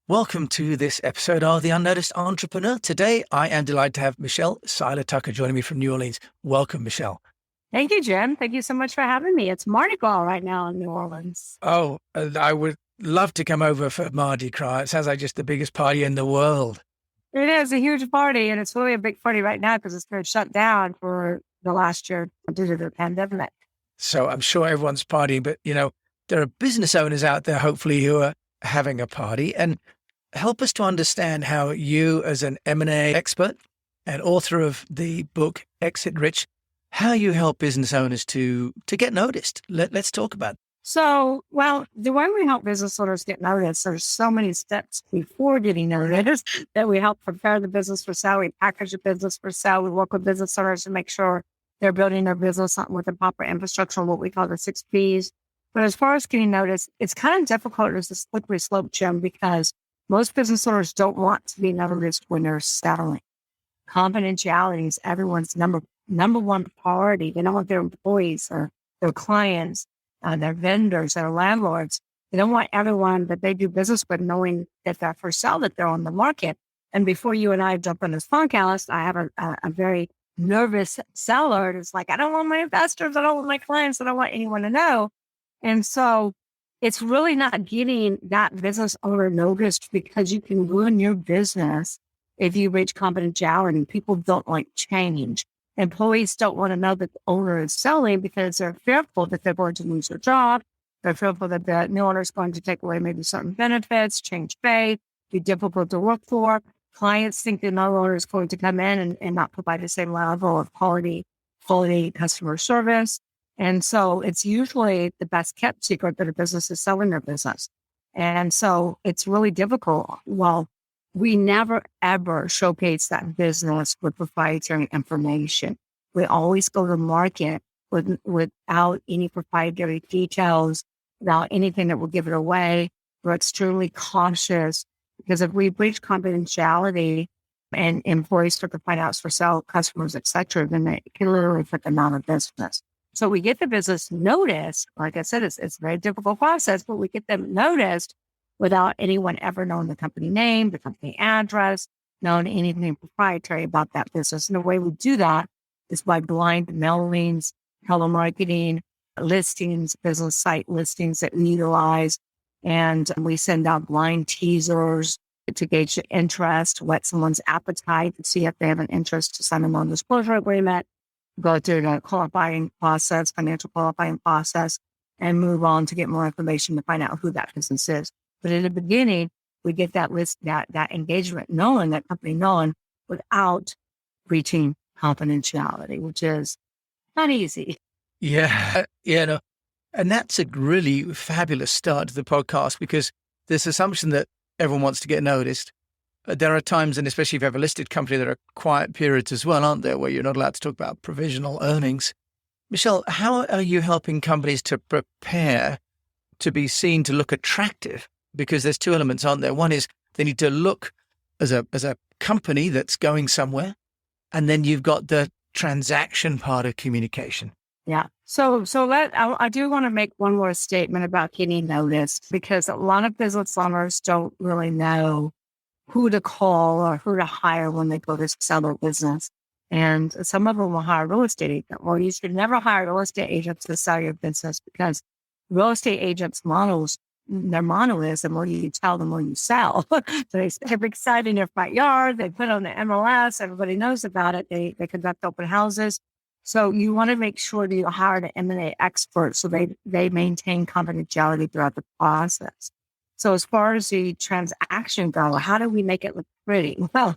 Welcome to this episode of The Unnoticed Entrepreneur. Today, I am delighted to have Michelle Seiler Tucker joining me from New Orleans. Welcome, Michelle. Thank you, Jim. Thank you so much for having me. It's Mardi Gras right now in New Orleans. Oh, I would love to come over for Mardi Gras. It sounds like just the biggest party in the world. It is a huge party, and it's really a big party right now because it's been shut down for the last year due to the pandemic. So I'm sure everyone's partying, but there are business owners out there, hopefully, who are having a party. And help us to understand how you, as an M&A expert and author of the book Exit Rich, how you help business owners to get noticed. Let's talk about it. So, the way we help business owners get noticed, there's so many steps before getting noticed that we help prepare the business for sale. We package the business for sale. We work with business owners to make sure they're building their business with the proper infrastructure, what we call the 6 Ps. But as far as getting noticed, it's kind of difficult. It's a slippery slope, Jim, because most business owners don't want to be noticed when they're selling. Confidentiality is everyone's number one priority. They don't want their employees or their clients, their vendors, their landlords. They don't want everyone that they do business with knowing that they're for sale, that they're on the market. And before you and I jump on this podcast, I have a very nervous seller. It's like, I don't want my investors, I don't want my clients, I don't want anyone to know. And so it's really not getting that business owner noticed because you can ruin your business if you reach confidentiality. People don't like change. Employees don't want to know that the owner is selling because they're fearful that they're going to lose their job. They're fearful that the new owner is going to take away maybe certain benefits, change pay, be difficult to work for. Clients think the new owner is going to come in and not provide the same level of quality customer service. And so it's usually the best kept secret that a business is selling their business. And so it's really difficult. Well, we never, ever showcase that business with proprietary information. We always go to market without any proprietary details, without anything that will give it away. We're extremely cautious because if we breach confidentiality and employees start to find out for sale, customers, et cetera, then it can literally put them out of business. So we get the business noticed. Like I said, it's a very difficult process, but we get them noticed without anyone ever knowing the company name, the company address, knowing anything proprietary about that business. And the way we do that is by blind mailings, telemarketing, listings, business site listings that we utilize. And we send out blind teasers to gauge the interest, whet someone's appetite to see if they have an interest to sign a non-disclosure agreement, go through the qualifying process, financial qualifying process, and move on to get more information to find out who that business is. But in the beginning, we get that list, that engagement known, that company known, without breaching confidentiality, which is not easy. Yeah, and that's a really fabulous start to the podcast because this assumption that everyone wants to get noticed. There are times, and especially if you have a listed company, there are quiet periods as well, aren't there, where you're not allowed to talk about provisional earnings. Michelle, how are you helping companies to prepare to be seen to look attractive? Because there's two elements, aren't there? One is they need to look as a company that's going somewhere. And then you've got the transaction part of communication. Yeah. So I do want to make one more statement about getting noticed because a lot of business owners don't really know who to call or who to hire when they go to sell their business. And some of them will hire a real estate agent. Well, you should never hire real estate agents to sell your business because real estate agents' their motto is the more you tell, the more you sell. So they have excited in their front yard. They put on the MLS. Everybody knows about it. They conduct open houses. So you want to make sure that you hire an M&A expert so they maintain confidentiality throughout the process. So as far as the transaction go, how do we make it look pretty? Well,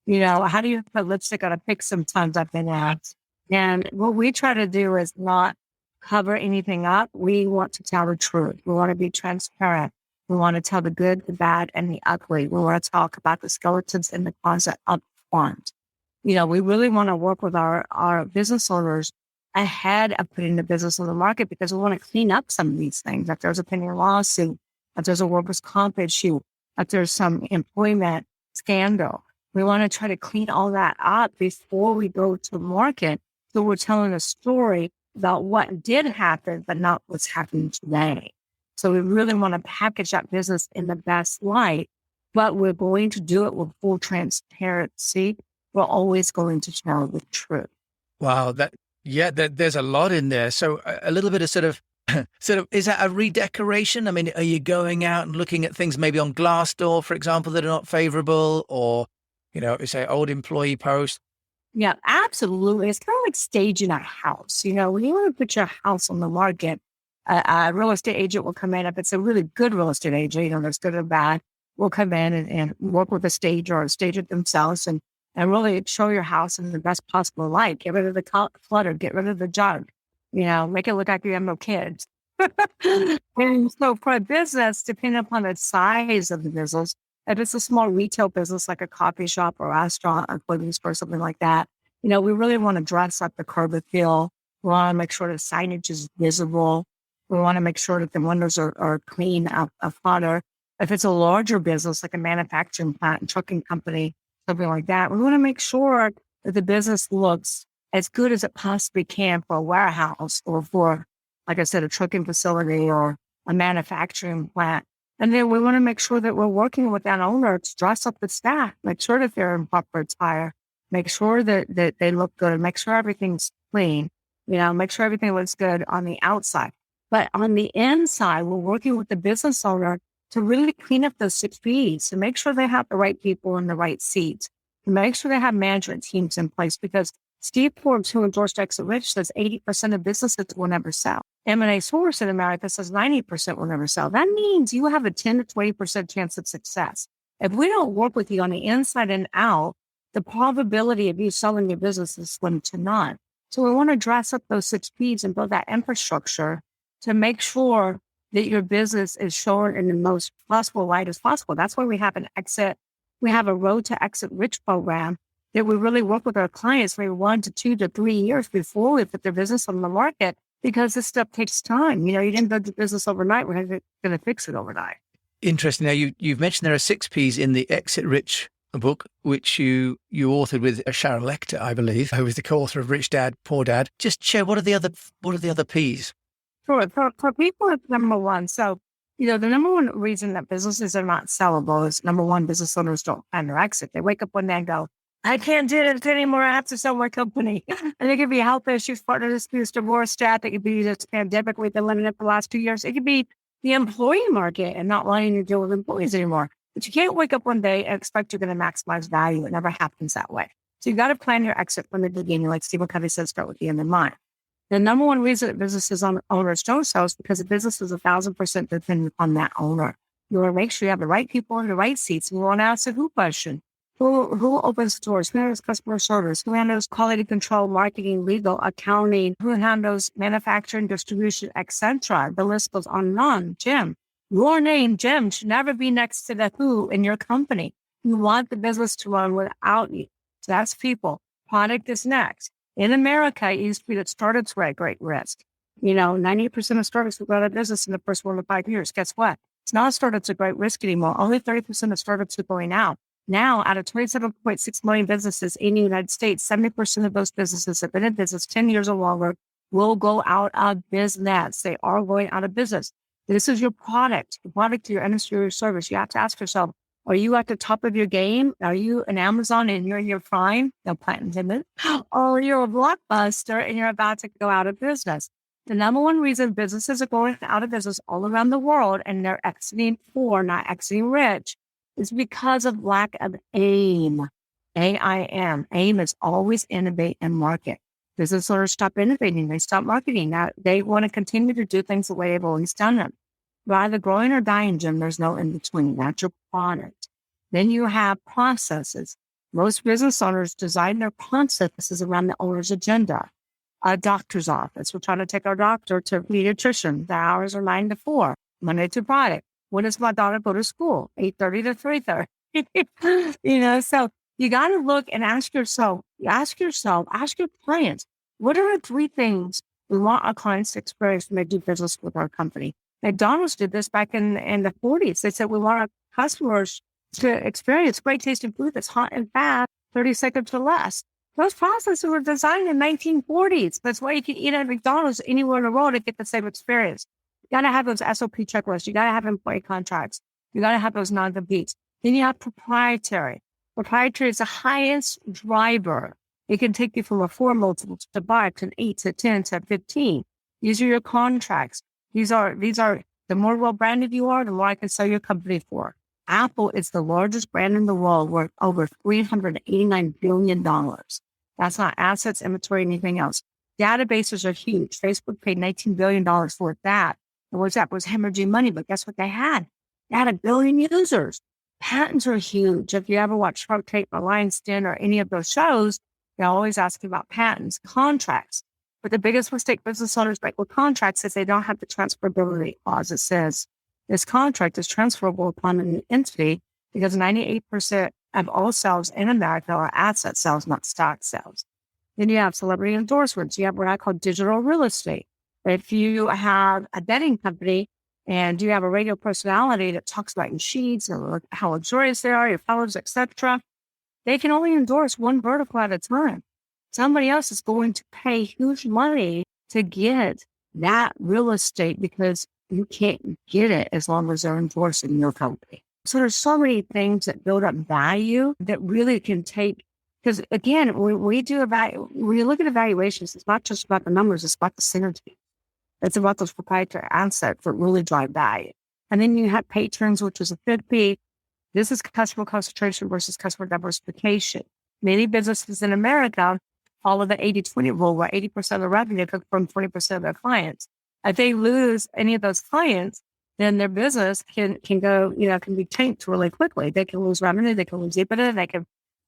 how do you put lipstick on a pig sometimes, I've been asked. And what we try to do is not cover anything up. We want to tell the truth. We want to be transparent. We want to tell the good, the bad, and the ugly. We want to talk about the skeletons in the closet up front. We really want to work with our business owners ahead of putting the business on the market because we want to clean up some of these things. If there's a pending lawsuit, if there's a workers' comp issue, if there's some employment scandal, we want to try to clean all that up before we go to market. So we're telling a story about what did happen, but not what's happening today. So we really want to package that business in the best light but we're going to do it with full transparency. We're always going to tell the truth. Wow, there's a lot in there. So a little bit of sort of, is that a redecoration? I mean, are you going out and looking at things maybe on Glassdoor, for example, that are not favorable, or, say old employee posts? Yeah, absolutely. It's kind of like staging a house. When you want to put your house on the market, a real estate agent will come in. If it's a really good real estate agent, there's good or bad, will come in and work with a stager or stage it themselves and really show your house in the best possible light. Get rid of the clutter, get rid of the junk, make it look like you have no kids. And so for a business, depending upon the size of the business, if it's a small retail business like a coffee shop or restaurant or clothing store, something like that, we really want to dress up the curb appeal. We want to make sure the signage is visible. We want to make sure that the windows are clean of clutter. If it's a larger business like a manufacturing plant and trucking company, something like that, we want to make sure that the business looks as good as it possibly can for a warehouse or for, like I said, a trucking facility or a manufacturing plant. And then we want to make sure that we're working with that owner to dress up the staff, make sure that they're in proper attire, make sure that they look good, make sure everything's clean, make sure everything looks good on the outside. But on the inside, we're working with the business owner to really clean up those 6 P's, to make sure they have the right people in the right seats, to make sure they have management teams in place, because Steve Forbes, who endorsed Exit Rich, says 80% of businesses will never sell. M&A Source in America says 90% will never sell. That means you have a 10 to 20% chance of success. If we don't work with you on the inside and out, the probability of you selling your business is slim to none. So we want to dress up those 6 P's and build that infrastructure to make sure that your business is shown in the most possible light as possible. That's why we have a Road to Exit Rich program that we really work with our clients maybe 1 to 2 to 3 years before we put their business on the market, because this stuff takes time. You didn't build the business overnight. We're going to fix it overnight. Interesting. Now, you've mentioned there are 6 P's in the Exit Rich book, which you authored with Sharon Lechter, I believe, who was the co-author of Rich Dad, Poor Dad. Just share, what are the other P's? Sure. For people, it's number one. So, the number one reason that businesses are not sellable is, number one, business owners don't plan their exit. They wake up one day and go, I can't do it anymore. I have to sell my company. And it could be health issues, partner disputes, divorce, death. It could be this pandemic we've been living in for the last 2 years. It could be the employee market and not wanting to deal with employees anymore. But you can't wake up one day and expect you're going to maximize value. It never happens that way. So you got to plan your exit from the beginning. Like Stephen Covey said, start with the end in mind. The number one reason that businesses owners don't sell is because the business is 1,000% dependent on that owner. You want to make sure you have the right people in the right seats. You want to ask the who question. Who opens doors? Who handles customer service? Who handles quality control, marketing, legal, accounting? Who handles manufacturing, distribution, etc.? The list goes on and on. Jim, your name, Jim, should never be next to the who in your company. You want the business to run without you. So that's people. Product is next. In America, it used to be that startups were at great risk. 90% of startups will go out of business in the first 1 to 5 years. Guess what? It's not startups at great risk anymore. Only 30% of startups are going out. Now, out of 27.6 million businesses in the United States, 70% of those businesses have been in business 10 years or longer will go out of business. They are going out of business. This is your product, your industry, or your service. You have to ask yourself, are you at the top of your game? Are you an Amazon and you're in your prime? No pun intended. Or you're a Blockbuster and you're about to go out of business. The number one reason businesses are going out of business all around the world and they're exiting poor, not exiting rich, is because of lack of aim. AIM. Aim is always innovate and market. Business owners stop innovating. They stop marketing. Now they want to continue to do things the way they've always done them. You're either growing or dying, Jim. There's no in between. That's your product. Then you have processes. Most business owners design their processes around the owner's agenda. A doctor's office. We're trying to take our doctor to pediatrician. The hours are 9 to 4, Monday to Friday. When does my daughter go to school? 8:30 to 3:30. So you got to look and ask your clients, what are the 3 things we want our clients to experience when they do business with our company? McDonald's did this back in the 40s. They said we want our customers to experience great tasting food that's hot and fast, 30 seconds or less. Those processes were designed in the 1940s. That's why you can eat at McDonald's anywhere in the world and get the same experience. You got to have those SOP checklists. You got to have employee contracts. You got to have those non-competes. Then you have proprietary. Proprietary is the highest driver. It can take you from a 4 multiple to 5 to an 8 to 10 to 15. These are your contracts. These are the more well-branded you are, the more I can sell your company for. Apple is the largest brand in the world, worth over $389 billion. That's not assets, inventory, anything else. Databases are huge. Facebook paid $19 billion for that. And WhatsApp was hemorrhaging money, but guess what they had? They had 1 billion users. Patents are huge. If you ever watch Shark Tank or Lion's Den or any of those shows, they always ask about patents, contracts. But the biggest mistake business owners make with contracts is they don't have the transferability clause. It says this contract is transferable upon an entity because 98% of all sales in America are asset sales, not stock sales. Then you have celebrity endorsements. You have what I call digital real estate. If you have a betting company and you have a radio personality that talks about your sheets and how luxurious they are, your fellows, etc., they can only endorse one vertical at a time. Somebody else is going to pay huge money to get that real estate because you can't get it as long as they're endorsing your company. So there's so many things that build up value that really can take, because again, when you look at evaluations, it's not just about the numbers, it's about the synergy. It's about those proprietary assets that really drive value. And then you have patrons, which is a fifth P. This is customer concentration versus customer diversification. Many businesses in America follow the 80-20 rule, where 80% of the revenue comes from 20% of their clients. If they lose any of those clients, then their business can go, can be tanked really quickly. They can lose revenue, they can lose EBITDA, they can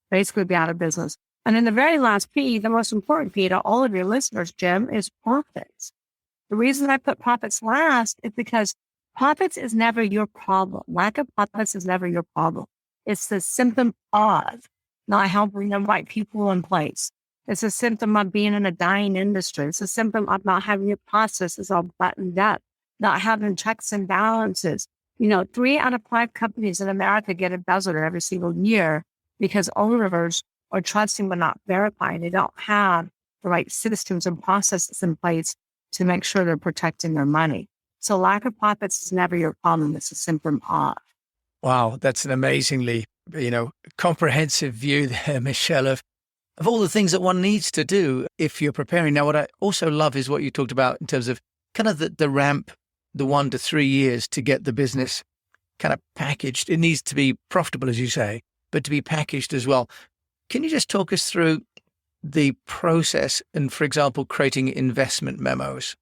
basically be out of business. And then the very last P, the most important P to all of your listeners, Jim, is profits. The reason I put profits last is because profits is never your problem. Lack of profits is never your problem. It's the symptom of not having the right people in place. It's a symptom of being in a dying industry. It's a symptom of not having your processes all buttoned up, not having checks and balances. 3 out of 5 companies in America get embezzled every single year because owners are trusting but not verifying. They don't have the right systems and processes in place to make sure they're protecting their money. So lack of profits is never your problem. It's a symptom of. Wow, that's an amazingly, comprehensive view there, Michelle, of all the things that one needs to do if you're preparing. Now, what I also love is what you talked about in terms of kind of the ramp, the 1 to 3 years to get the business kind of packaged. It needs to be profitable, as you say, but to be packaged as well. Can you just talk us through the process and, for example, creating investment memos?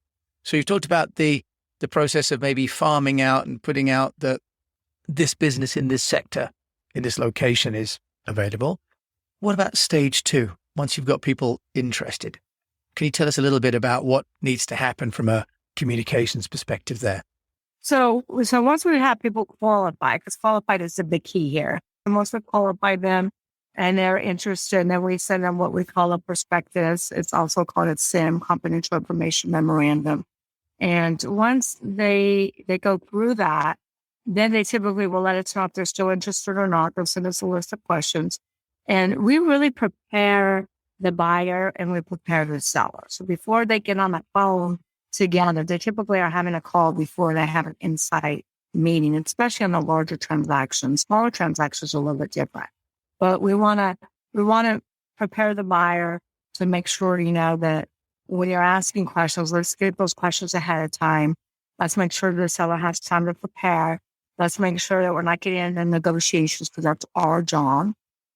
So you've talked about the process of maybe farming out and putting out that this business in this sector, in this location is available. What about stage 2, once you've got people interested? Can you tell us a little bit about what needs to happen from a communications perspective there? So once we have people qualify, because qualified is the big key here, and once we qualify them and they're interested, and then we send them what we call a prospectus. It's also called a CIM, Confidential Information Memorandum. And once they go through that, then they typically will let us know if they're still interested or not. They'll send us a list of questions. And we really prepare the buyer and we prepare the seller. So before they get on the phone together, they typically are having a call before they have an insight meeting, especially on the larger transactions. Smaller transactions are a little bit different. But we want to prepare the buyer to make sure, that when you're asking questions, let's get those questions ahead of time. Let's make sure the seller has time to prepare. Let's make sure that we're not getting into negotiations because that's our job.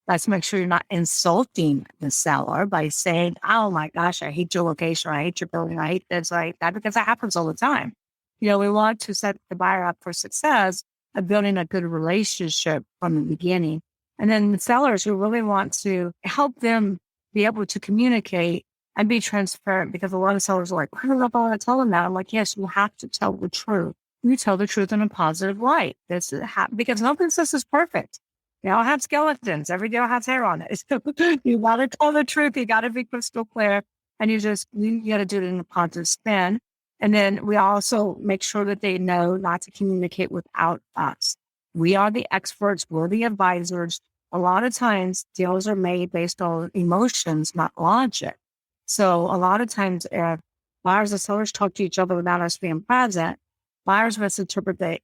Let's make sure you're not insulting the seller by saying, oh my gosh, I hate your location, or I hate your building, I hate this, I hate that, because that happens all the time. We want to set the buyer up for success of building a good relationship from the beginning. And then the sellers, who really want to help them be able to communicate and be transparent, because a lot of sellers are like, I don't know if I want to tell them that. I'm like, yes, you have to tell the truth. You tell the truth in a positive light. Because no business is perfect. They all have skeletons. Every day has hair on it. So you got to tell the truth. You got to be crystal clear. And you got to do it in a positive spin. And then we also make sure that they know not to communicate without us. We are the experts. We're the advisors. A lot of times deals are made based on emotions, not logic. So a lot of times if buyers and sellers talk to each other without us being present, buyers misinterpret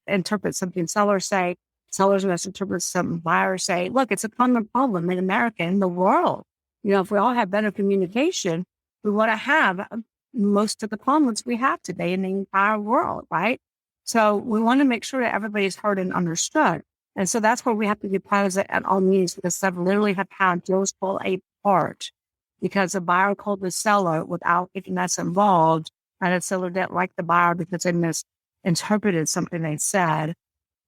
something sellers say, sellers misinterpret some buyers say, look, it's a common problem in America, in the world. If we all have better communication, we want to have most of the problems we have today in the entire world, right? So we want to make sure that everybody's heard and understood. And so that's where we have to be present at all meetings, because some literally have had deals fall apart because the buyer called the seller without getting us involved, and the seller didn't like the buyer because they misinterpreted something they said.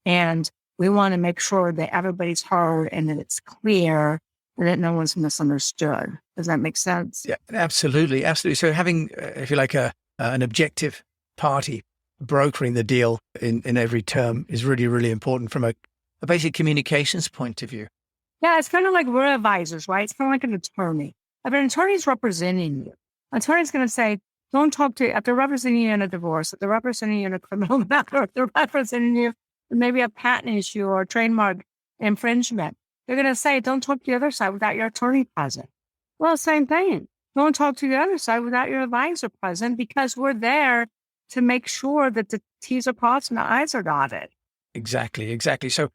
And we want to make sure that everybody's heard and that it's clear and that no one's misunderstood. Does that make sense? Yeah, absolutely. Absolutely. So having, if you like, an objective party brokering the deal in every term is really, really important from a basic communications point of view. Yeah, it's kind of like we're advisors, right? It's kind of like an attorney. If an attorney's representing you, an attorney's going to say, don't talk to you. If they're representing you in a divorce, if they're representing you in a criminal matter, if they're representing you in maybe a patent issue or a trademark infringement, they're going to say, don't talk to the other side without your attorney present. Well, same thing. Don't talk to the other side without your advisor present, because we're there to make sure that the T's are crossed and the I's are dotted. Exactly. So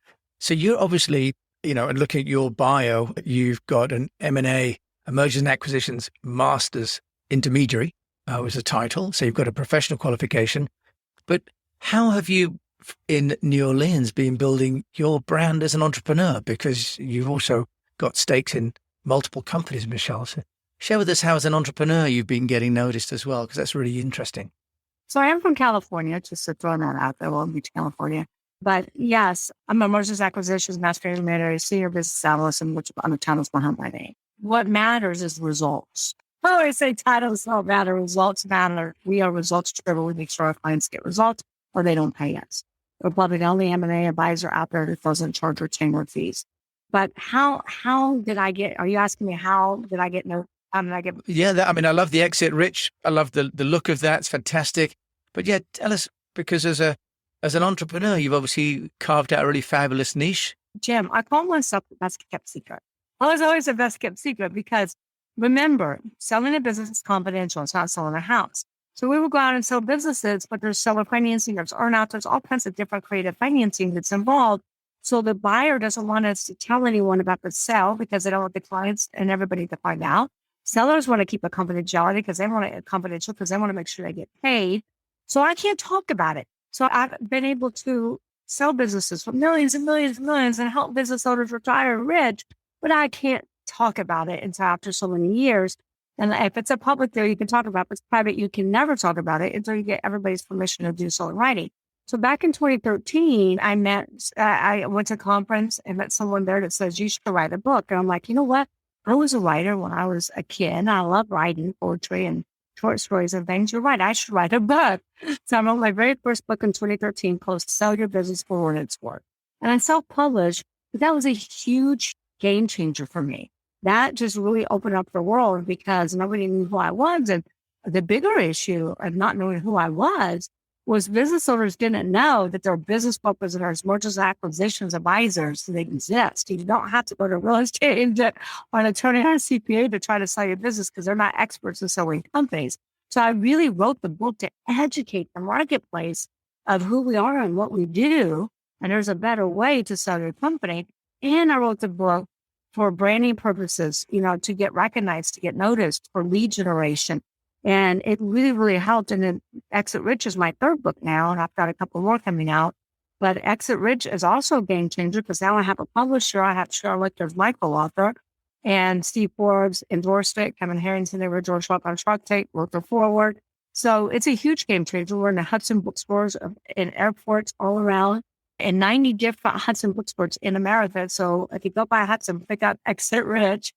you're obviously, and looking at your bio, you've got an M&A, a mergers and acquisitions master's intermediary was the title. So you've got a professional qualification. But how have you in New Orleans been building your brand as an entrepreneur? Because you've also got stakes in multiple companies, Michelle. So share with us how as an entrepreneur you've been getting noticed as well, because that's really interesting. So I am from California, just to throw that out there, Long Beach, California. But yes, I'm a mergers acquisitions master intermediary, senior business analyst, and which other titles behind my name. What matters is results. I always say titles don't matter, results matter. We are results driven. We make sure our clients get results or they don't pay us. We're probably the only M&A advisor out there that doesn't charge retainer fees. But how did I get, are you asking me how did I get Yeah, I love the exit rich. I love the look of that. It's fantastic. But yeah, tell us, because as an entrepreneur, you've obviously carved out a really fabulous niche. Jim, I call myself the best kept secret. I was always the best kept secret because remember, selling a business is confidential. It's not selling a house. So we will go out and sell businesses, but there's seller financing, there's earnouts, there's all kinds of different creative financing that's involved. So the buyer doesn't want us to tell anyone about the sale because they don't want the clients and everybody to find out. Sellers want to keep a confidentiality because they want it confidential because they want to make sure they get paid. So I can't talk about it. So I've been able to sell businesses for millions and millions and millions and help business owners retire rich, but I can't talk about it until after so many years. And if it's a public deal, you can talk about it. If it's private, you can never talk about it until you get everybody's permission to do so in writing. So back in 2013, I went to a conference and met someone there that says, you should write a book. And I'm like, you know what? I was a writer when I was a kid. I love writing poetry and short stories and things. You're right. I should write a book. So I wrote my very first book in 2013 called Sell Your Business for What It's Worth. And I self-published, but that was a huge game changer for me. That just really opened up the world because nobody knew who I was. And the bigger issue of not knowing who I was business owners didn't know that there are business proposers, mergers and acquisitions advisors that exist. You don't have to go to a real estate agent or an attorney or a CPA to try to sell your business because they're not experts in selling companies. So I really wrote the book to educate the marketplace of who we are and what we do. And there's a better way to sell your company. And I wrote the book for branding purposes, to get recognized, to get noticed, for lead generation. And it really, really helped. And then Exit Rich is my third book now, and I've got a couple more coming out. But Exit Rich is also a game changer because now I have a publisher. I have Charlotte as my co-author, and Steve Forbes endorsed it. Kevin Harrington, they were George Schwab on Shark Tank, wrote the forward. So it's a huge game changer. We're in the Hudson bookstores in airports all around, and 90 different Hudson bookstores in America. So if you go by Hudson, pick up Exit Rich,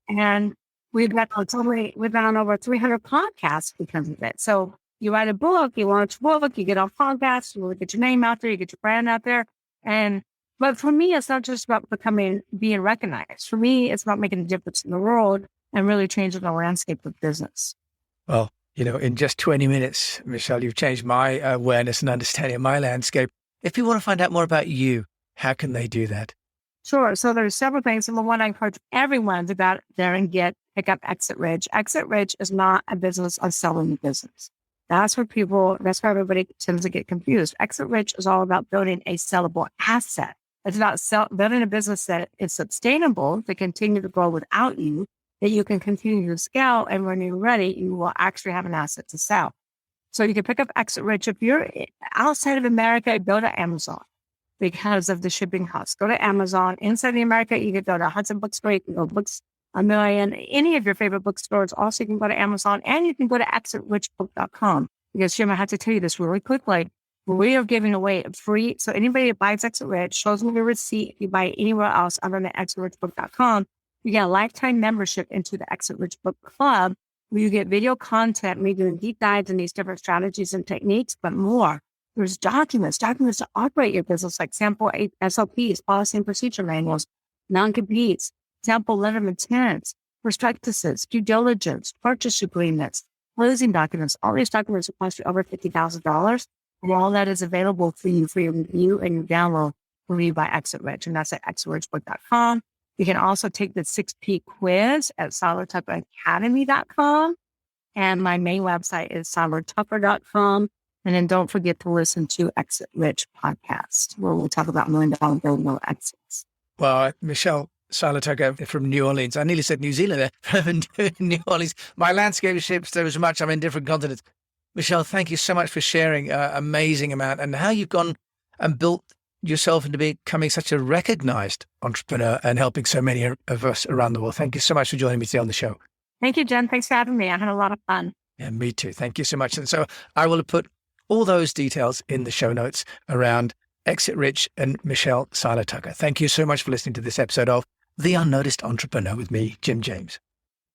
and we've been on over 300 podcasts because of it. So you write a book, you launch a book, you get on podcasts, you really get your name out there, you get your brand out there. But for me, it's not just about being recognized. For me, it's about making a difference in the world and really changing the landscape of business. Well, in just 20 minutes, Michelle, you've changed my awareness and understanding of my landscape. If people want to find out more about you, how can they do that? Sure. So there's several things. Number one, I encourage everyone to go out there and pick up Exit Rich. Exit Rich is not a business of selling the business. That's where everybody tends to get confused. Exit Rich is all about building a sellable asset. It's about building a business that is sustainable to continue to grow without you, that you can continue to scale. And when you're ready, you will actually have an asset to sell. So you can pick up Exit Rich. If you're outside of America, go to Amazon because of the shipping costs. Go to Amazon. Inside of America, you can go to Hudson Bookstore, you can go to Books A Million, any of your favorite bookstores. Also, you can go to Amazon and you can go to xcdvirtualasst.com because Jim, I have to tell you this really quickly. We are giving away a free. So anybody that buys Exit Rich shows me the receipt. If you buy it anywhere else other than xcdvirtualasst.com, you get a lifetime membership into the Exit Rich Book Club where you get video content, me doing deep dives in these different strategies and techniques, but more. There's documents to operate your business, like sample SOPs, policy and procedure manuals, non-competes, sample letter of intent, prospectuses, due diligence, purchase agreements, closing documents. All these documents will cost you over $50,000. And all that is available for you for your review and your download for you by Exit Rich. And that's at xcdvirtualasst.com. You can also take the 6P quiz at solidtuckeracademy.com. And my main website is solidtucker.com. And then don't forget to listen to Exit Rich podcast, where we'll talk about $1 million building exits. Well, Michelle Tucker from New Orleans. I nearly said New Zealand there. From New Orleans. My landscape shifts so much. I'm in different continents. Michelle, thank you so much for sharing an amazing amount and how you've gone and built yourself into becoming such a recognized entrepreneur and helping so many of us around the world. Thank you so much for joining me today on the show. Thank you, Jen. Thanks for having me. I had a lot of fun. Yeah, me too. Thank you so much. And so I will put all those details in the show notes around Exit Rich and Michelle Tucker. Thank you so much for listening to this episode of The Unnoticed Entrepreneur with me, Jim James.